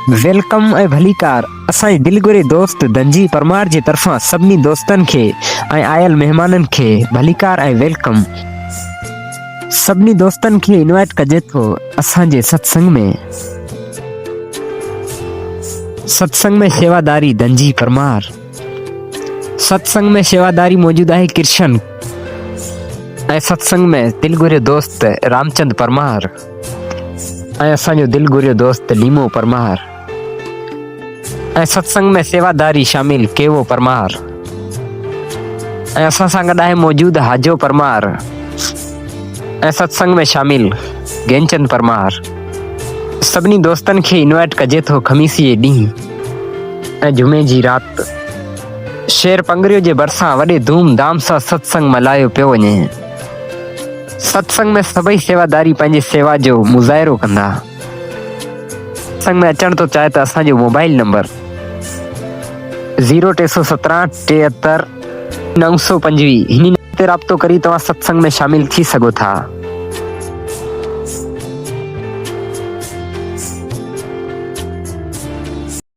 Welcome ऐं भलीकार असांजे दिलगुरे दोस्त धनजी परमार जी तरफ़ां सभिनी दोस्तनि खे ऐं आयल महिमाननि खे भलीकार ऐं वेलकम। सभिनी दोस्तनि खे इनवाइट कजे थो असांजे सत्संग में सेवादारी धनजी परमार। सत्संग में सेवादारी मौजूद है कृष्ण ऐं सत्संग में दिलगुरे दोस्त रामचंद परमार ऐं असांजो दिलगुरे दोस्त लीमो परमार ऐं सत्संग में सेवादारी शामिल केवो परमार ऐं असां सां गॾु आहे मौजूद हाजो परमार ऐं सत्संग में शामिल गेनचंद परमार। सभिनी दोस्तनि खे इनवाइट कजे थो खमीसी जे ॾींहुं ऐं जुमे जी राति शेर पंगरियो जे भरिसां वॾे धूमधाम सां सत्संग मल्हायो पियो वञे। सत्संग में सभई सेवादारी पंहिंजी सेवा जो मुज़ाहिरो कंदा। सत्संग में अचण तो चाहे त असांजो मोबाइल नंबर 0317 73 925 हिन ते राब्तो करी तव्हां सत्संग में शामिल थी सघो था।